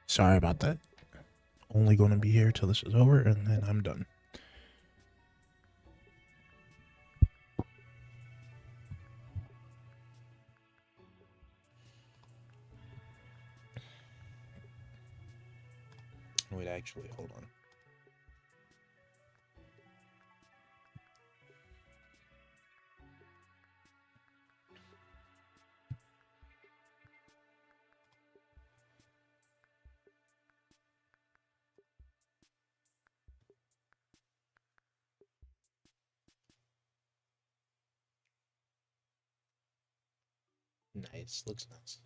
Sorry about that. Only going to be here till this is over, and then I'm done. Wait, actually, hold on. Nice, looks nice.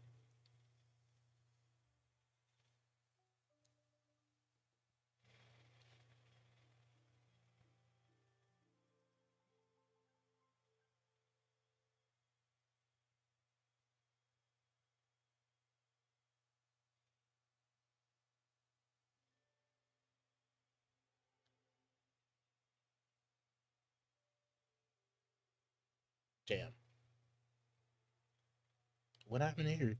Damn. What happened here?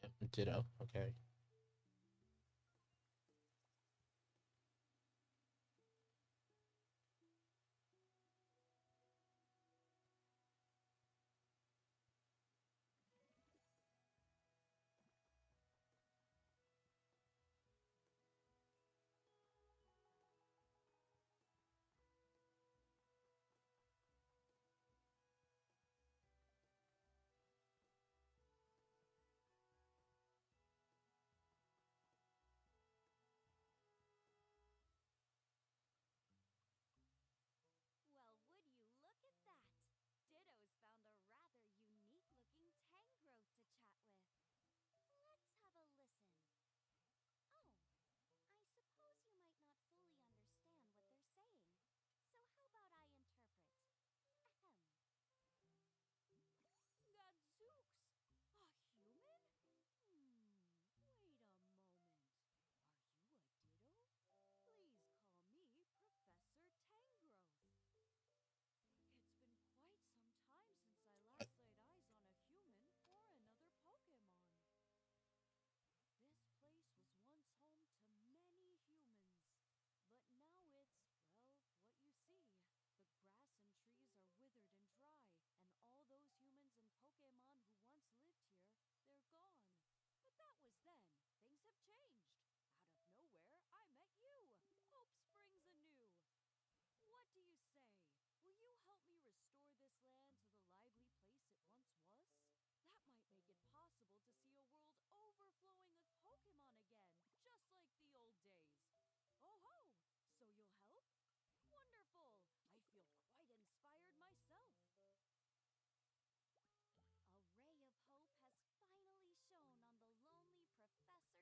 Yep, ditto. Okay. Well, would you look at that? Ditto's found a rather unique-looking tangrowth to chat with. Let's have a listen. Oh, I suppose you might not fully understand what they're saying. So how about I interpret? Ahem. Gadzooks! A human? Wait a moment. Are you a Ditto? Please call me Professor Tangrowth. It's been quite some time since I last laid eyes on a human or another Pokémon. This place was once home to many humans, but now it's, well, what you see. The grass and trees are withered and dry, and all those humans and Pokémon who once lived here, they're gone. But that was then. Things have changed. Out of nowhere, I met you. Hope springs anew. What do you say? Will you help me restore this land to the lively place it once was? That might make it possible to see a world overflowing with Pokémon again, just like the old days. Oh ho! So you'll help? Wonderful! I feel quite inspired myself. A ray of hope has finally shone on the lonely Professor Tangrowth.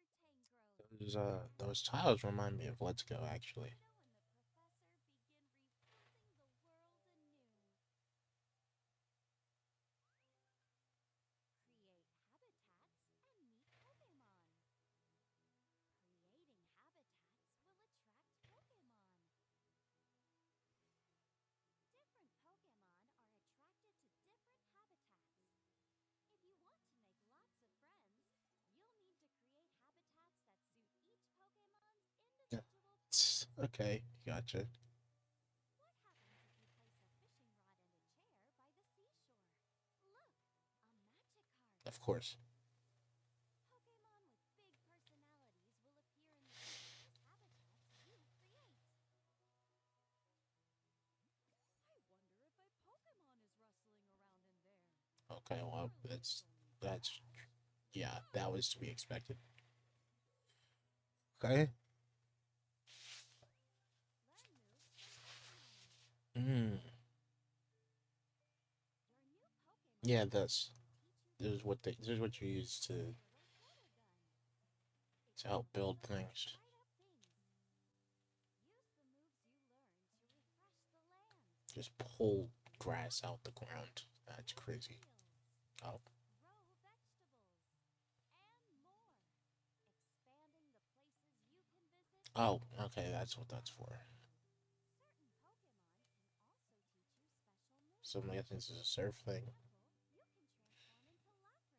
Those tiles remind me of Let's Go, actually. Ditto and the professor begin rebuilding the world anew. Create habitats and meet Pokémon. Creating habitats will attract Pokémon. Different Pokémon are attracted to different habitats. If you want to make lots of friends, you'll need to create habitats that suit each Pokémon's Yeah. individual purpose. Okay, gotcha. What happens if you place a fishing rod and a chair by the seashore? Look, a magic Of course. Pokémon with big personalities will appear in the delicious habitats you create. I wonder if a Pokémon is rustling around in there. Okay, well, Surely it's only that's grass. yeah, that was to be expected. Okay. Learn moves from Pokémon. Hmm. Your new Pokémon Yeah, is this ready to teach you this is what techniques this is like what you use to Squirtle's water gun. It can help build literally things. light up things. Use the moves you learn to refresh the land. Just pull grass out the ground. That's Build crazy. fields. Oh. Grow vegetables. And more. Expanding the places you can visit Oh, and okay, exploring that's the what that's world. for. Certain Pokemon can also teach you special So moves. I think this is a surf For thing. example, you can transform into Lapras. While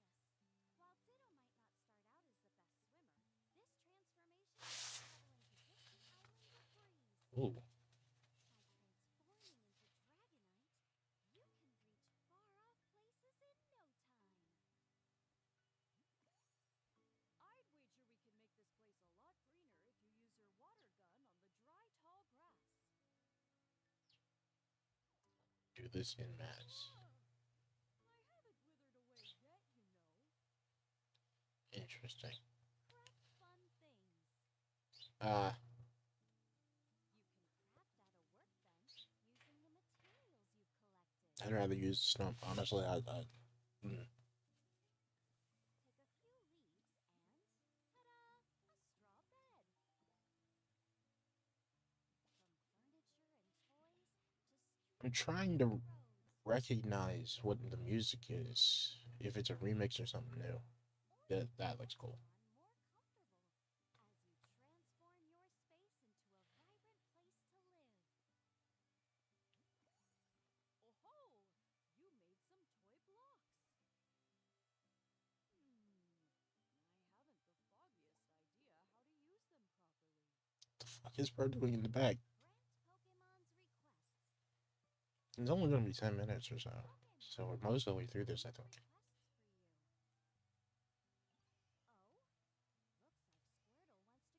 Ditto might not start out as the best swimmer, this transformation lets you travel into distant islands a breeze. Ooh. By transforming into Dragonite, you can reach far-off places in no time. I'd wager we can make this place a lot greener if you use your water gun on the dry, tall grass. Do this in mass. I haven't withered away yet, you know. Interesting. Craft fun things. Uh, You can craft at a workbench using the materials you've collected. I'd rather use snow. Honestly, Take a few leaves and, ta-da, a straw bed. From furniture and toys to I'm streets trying and to roads. recognize what the music is. If it's a remix or something new. Or make That looks cool. Pokemon more comfortable as you transform your space into a vibrant place to live. Oh-ho! You made some toy blocks. I haven't the foggiest idea how to use them properly. What the fuck is Bird doing in the back? Grant Pokemon's requests. It's only gonna be 10 minutes or so. Pokemon So we're most of the way through this, I have think. requests for you.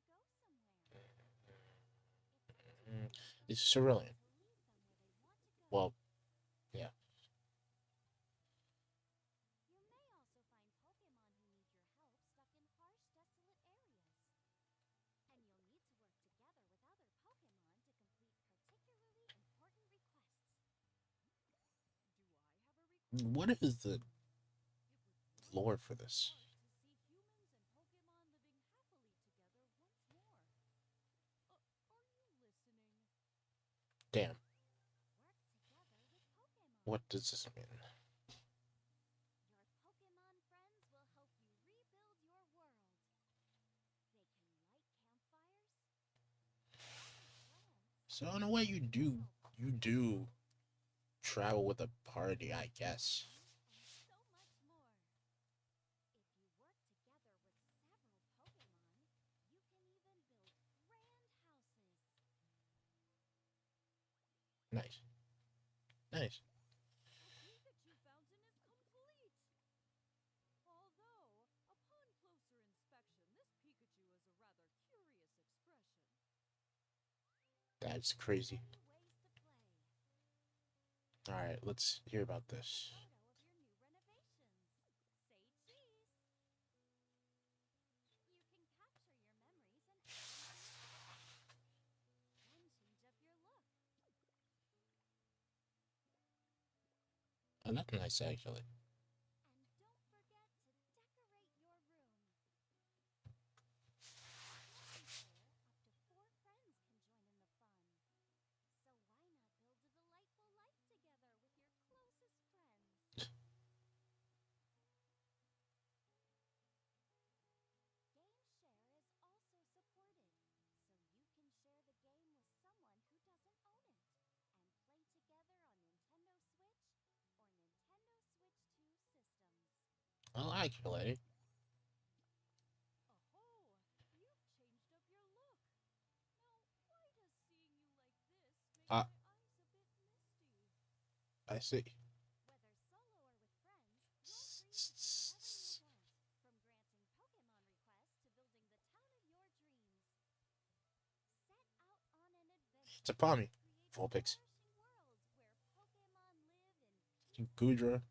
Oh, looks like Squirtle wants to go somewhere. It's up to you from It's here Cerulean. to lead them where they want to go. Well, yeah. You may also find Pokemon who need your help stuck in harsh, desolate areas. And you'll need to work together with other Pokemon to complete particularly important requests. Do I have a request? What is the It would really lore for be this? hard to see humans and Pokemon living happily together once more. Are you listening? Damn. Work together with Pokemon. What does this mean? Your Pokemon friends will help you rebuild your world. They can light campfires, water plants, So in a way, you do travel with a party, I guess. and so much more. If you work together with several Pokemon, you can even build grand houses. Nice. Nice. A Pikachu fountain is complete! Although, upon closer inspection, this Pikachu has a rather curious expression. That's crazy. Many ways to play. Alright, let's hear about this. Photo of your new renovations. Say cheese. You can capture your memories and add them to your photos. Then change up your look. Oh, that's nice, actually. And don't forget to decorate your room. Multiplayer, up to 4 friends can join in the fun. So why not build a delightful life together with your closest friends? Game Share is also supported, so you can share the game with someone who doesn't own it and play together on Nintendo Switch or Nintendo Switch 2 systems. I like you, lady. Oh, you've changed up your look. Now, why does seeing you like this make Ah. my eyes a bit misty? I see. Whether solo or with friends, you're free to do whatever you a Pami. Vulpix. Gudra.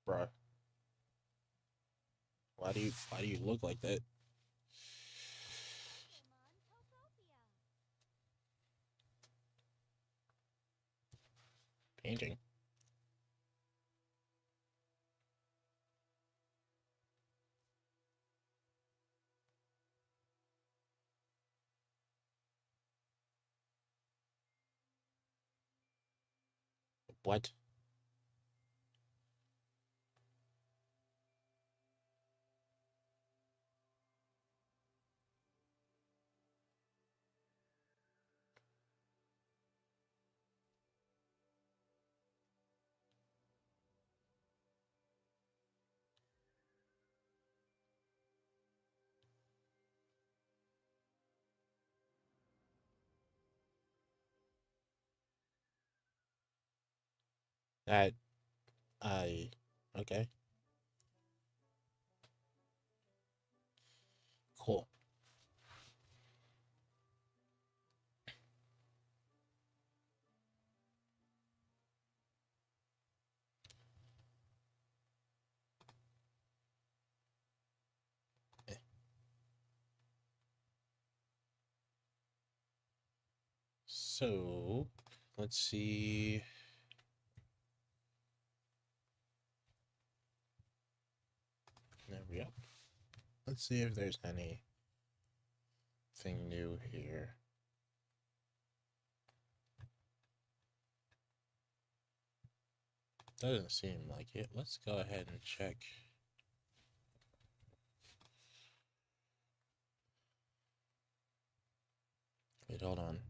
Bruh. Why do you look like that? Painting. What? That I okay. Cool. Eh. So let's see. There we go. Let's see if there's anything new here. Doesn't seem like it. Let's go ahead and check. Wait, hold on.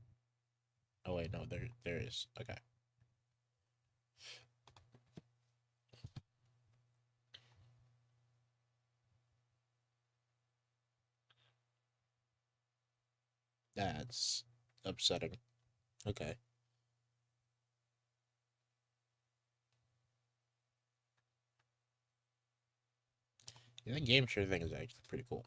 Oh wait, no, there is. Okay. That's upsetting. Okay. Yeah, the game share thing is actually pretty cool.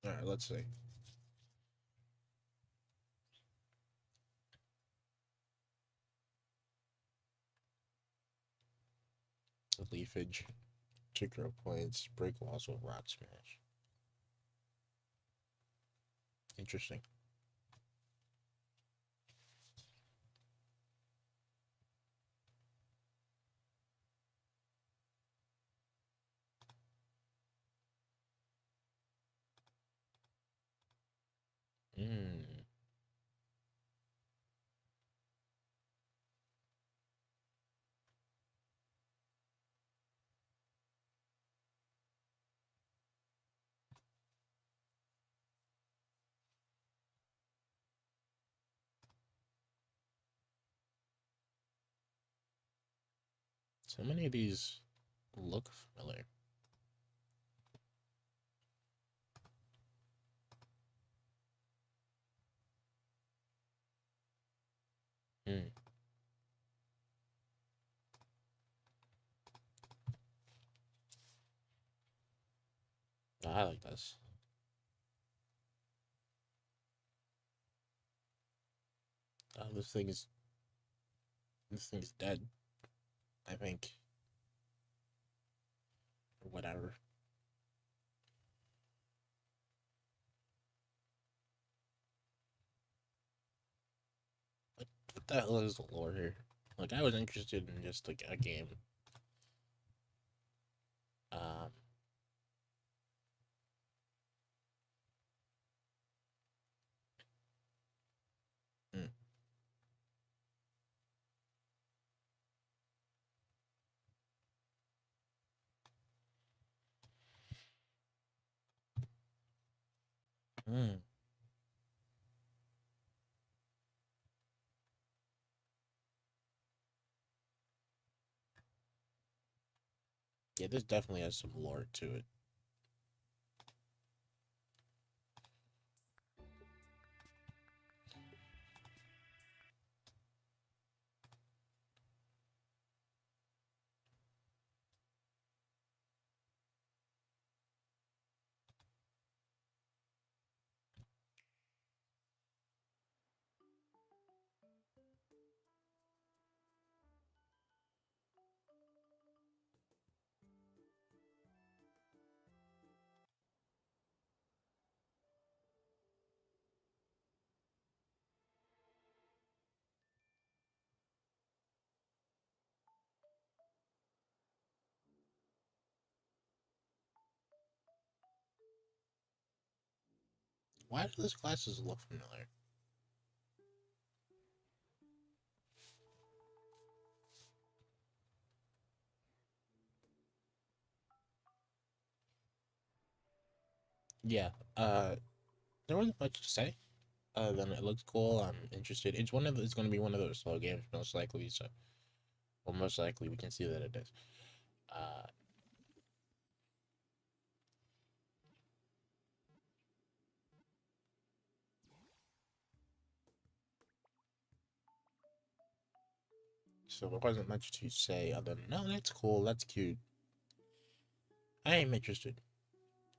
Alright, let's see. Leafage to grow plants, break walls with rock smash. Interesting. Hmm. So many of these look familiar. Hmm. I like this. This thing is dead. I think. Or whatever. What the hell is the lore here? Like, I was interested in just like a game. Um. Hmm. Hmm. Yeah, this definitely has some lore to it. Why do those glasses look familiar? Yeah, there wasn't much to say. Then it looks cool. I'm interested. It's going to be one of those slow games, most likely. So, well, most likely we can see that it is. Uh, so there wasn't much to say other than no, that's cool, that's cute. I am interested,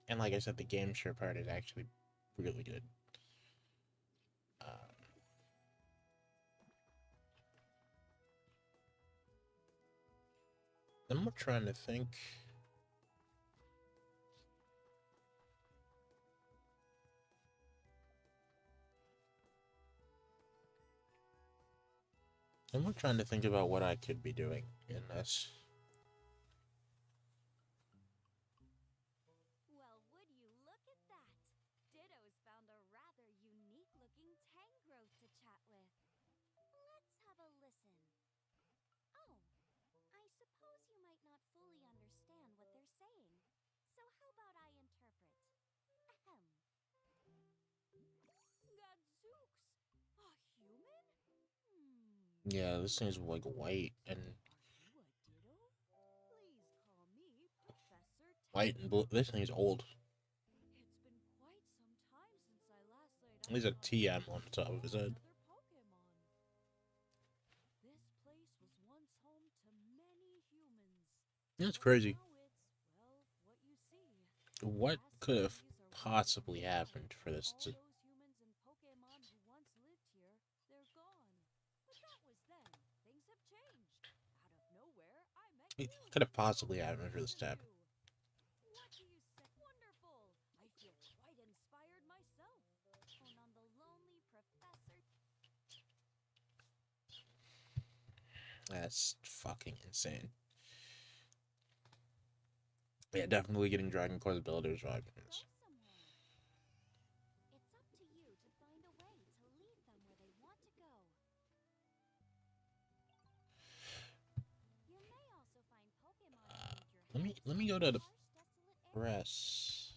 and like I said, the game share part is actually really good. Uh, I'm trying to think. I'm trying to think about what I could be doing in this. Well, would you look at that? Ditto's found a rather unique-looking tangrowth to chat with. Let's have a listen. Oh, I suppose you might not fully understand what they're saying. So how about I interpret? Ahem. Gadzooks! A human? Yeah, this thing's like white and Are you a ditto? Please call me Professor white and blue. This thing's old. It's been quite some time since I last laid There's a eyes TM on the top of his head. another Pokemon. This place was once home to many humans. That's But crazy. now it's, well, what you see. What Grass could have trees are possibly withered away. happened for this All to? those humans and Pokemon who once lived here, they're gone. But that was then. Things have changed. Out of nowhere, I met you. What could have possibly So happened for this nice of step? you. What do you say? Wonderful! I feel quite inspired myself. On the lonely professor. That's fucking insane. Yeah, definitely getting Dragon Quest Builders vibes. Go somewhere. It's up to you to find a way to lead them where they want to go. You may also find Pokemon who need your help. Let me go to the Harsh, desolate areas. press.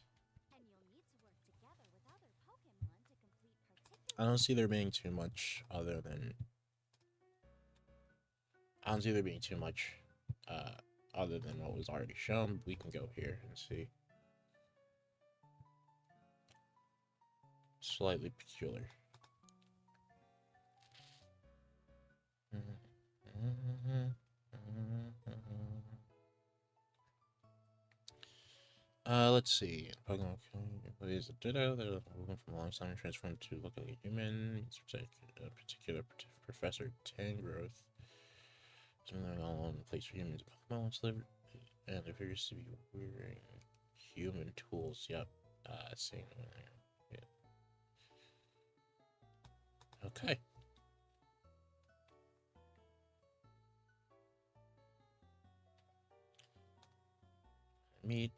And you'll need to work together with other Pokemon to complete particular. I don't see there being too much other than I don't see there being too much other than what was already shown. We can go here and see. Slightly peculiar. Let's see. Pokemon plays a Ditto. They're moving from a long time transformed to look like a human. It's particular Professor Tangrowth. Something all alone in place for humans. Pokemon once lived and appears to be wearing human tools. Yep. Seeing yeah. Okay. Meet.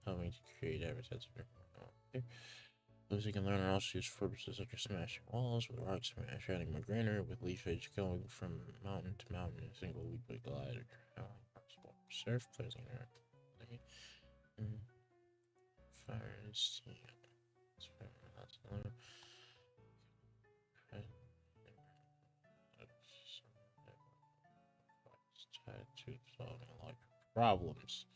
Helping to create habitats for those you can learn are also used for purposes such as smashing walls with rock smash, adding more greenery with leaf edge going from mountain to mountain in a single leap like glider. Surf placing there. Fire and steam. Tied to solving life problems.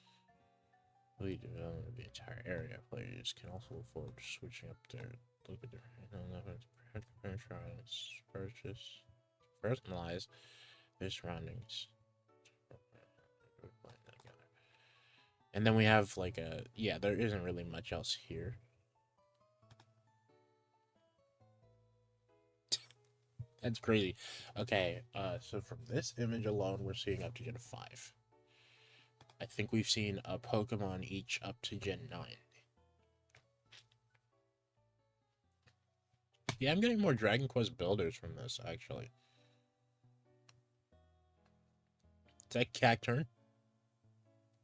We develop the entire area. Players can also afford switching up their look at their purchase, personalize their surroundings. And then we have like a yeah, there isn't really much else here. That's crazy. Okay, so from this image alone, we're seeing up to Gen 5. I think we've seen a Pokemon each up to Gen 9. Yeah, I'm getting more Dragon Quest builders from this, actually. Is that Cacturn?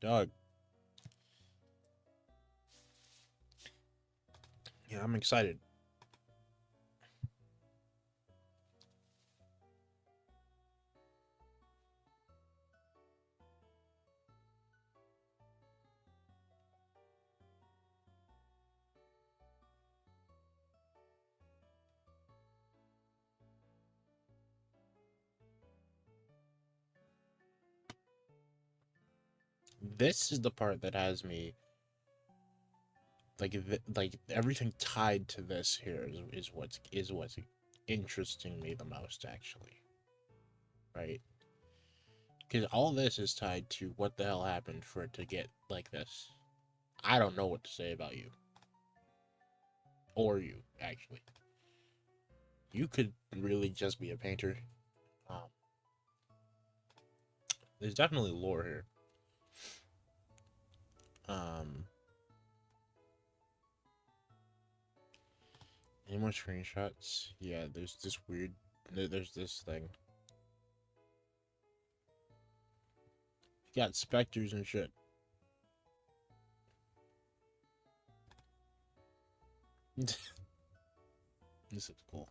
Dog. Yeah, I'm excited. This is the part that has me like everything tied to this here is what's interesting me the most, actually, right? Because all this is tied to what the hell happened for it to get like this. I don't know what to say about you, or you actually. You could really just be a painter. Um, there's definitely lore here. Any more screenshots? Yeah, there's this weird. There's this thing. You got specters and shit. This is cool.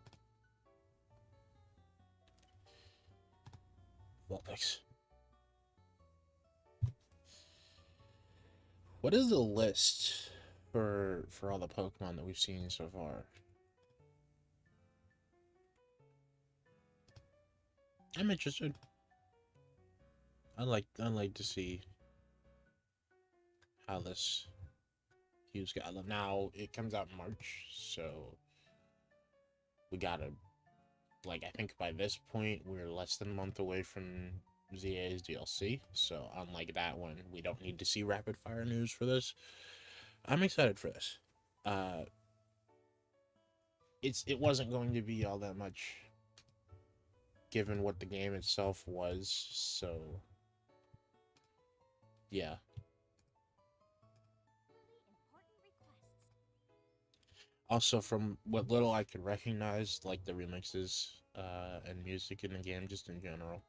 Vulpix. What is the list for all the Pokemon that we've seen so far? I'm interested. I'd like to see how this Hughes got. Now it comes out in March, so we gotta, like, I think by this point we're less than a month away from ZA's DLC. So unlike that one, we don't need to see rapid fire news for this. I'm excited for this. It wasn't going to be all that much given what the game itself was, so yeah. Also, from what little I could recognize, like the remixes and music in the game, just in general.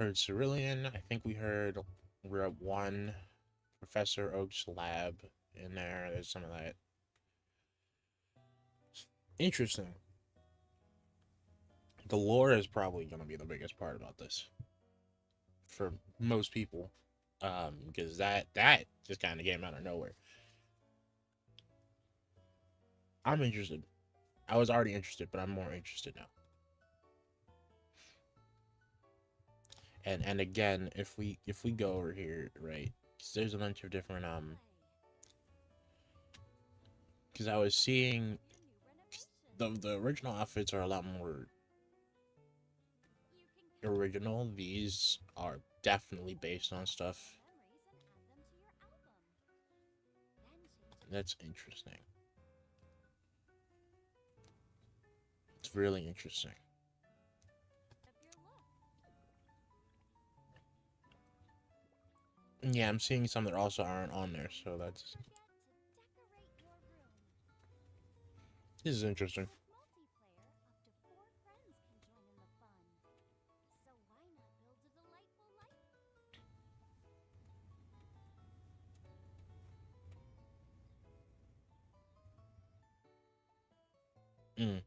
Heard Cerulean. I think we heard Route 1, Professor Oak's lab in there. There's some of that. Interesting. The lore is probably going to be the biggest part about this for most people, because that just kind of came out of nowhere. I'm interested. I was already interested, but I'm more interested now. And again, if we go over here, right? Cause there's a bunch of different because I was seeing the original outfits are a lot more original. These are definitely based on stuff. That's interesting. It's really interesting. Yeah, I'm seeing some that also aren't on there, so that's... This is interesting. Mm.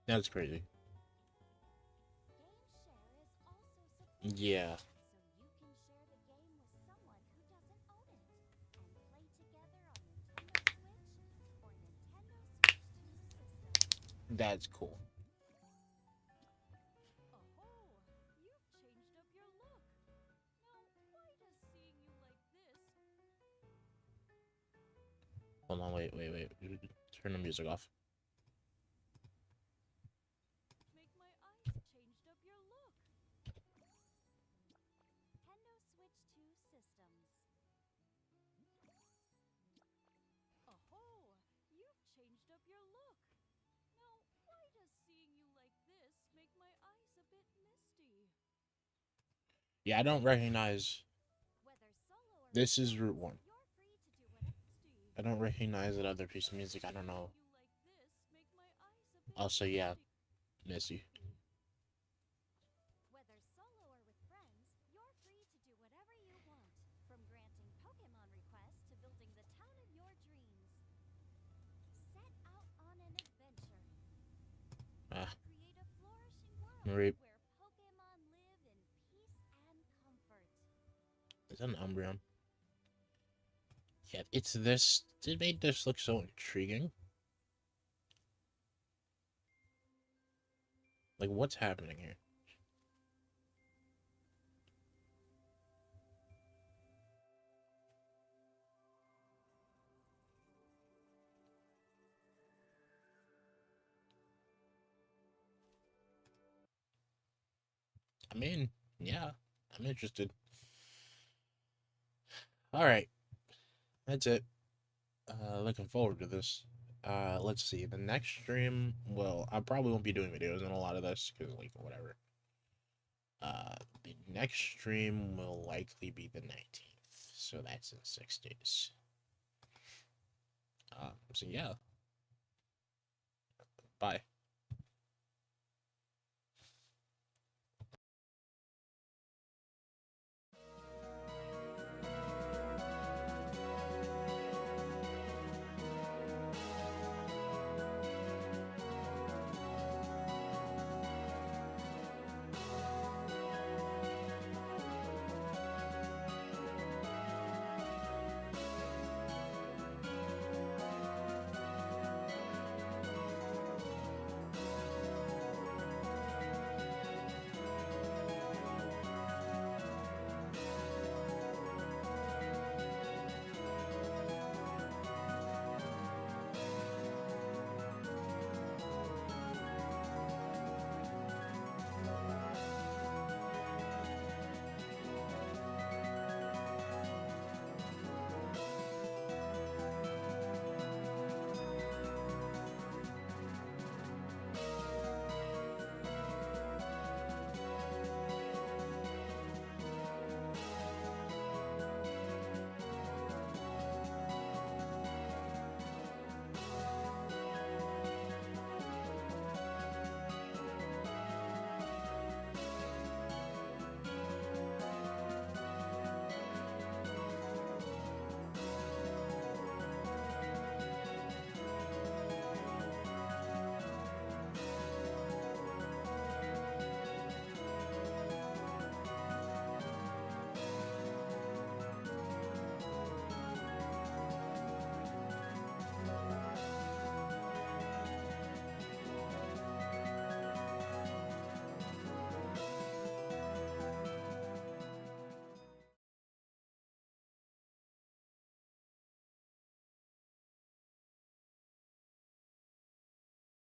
That's crazy. Yeah. That's cool. Oh, you've changed up your look. Now, why does seeing you like this Hold on, wait. Turn the music off. make my eyes changed up your look? Nintendo Switch 2 systems. Oh, you've changed up your look. Now, why does seeing you like this make my eyes a bit misty? Yeah, I don't recognize. Whether solo or This with is Route friends, 1. you're free to do whatever. I don't recognize that other piece of music. I don't know. You like this make my eyes a bit Also, yeah, misty. Missy. Whether solo or with friends, you're free to do whatever you want, from granting Pokémon requests to building the town of your dreams. Set out on an adventure. Ah, Create a flourishing world Marie. where Pokémon live in peace and comfort. Is that an Umbreon? Yeah, it's this. It made this look so intriguing. Like, what's happening here? I mean, yeah, I'm interested. All right, that's it. Looking forward to this. Let's see. The next stream, well, I probably won't be doing videos on a lot of this because, like, whatever. The next stream will likely be the 19th, so that's in 6 days. So yeah. Bye.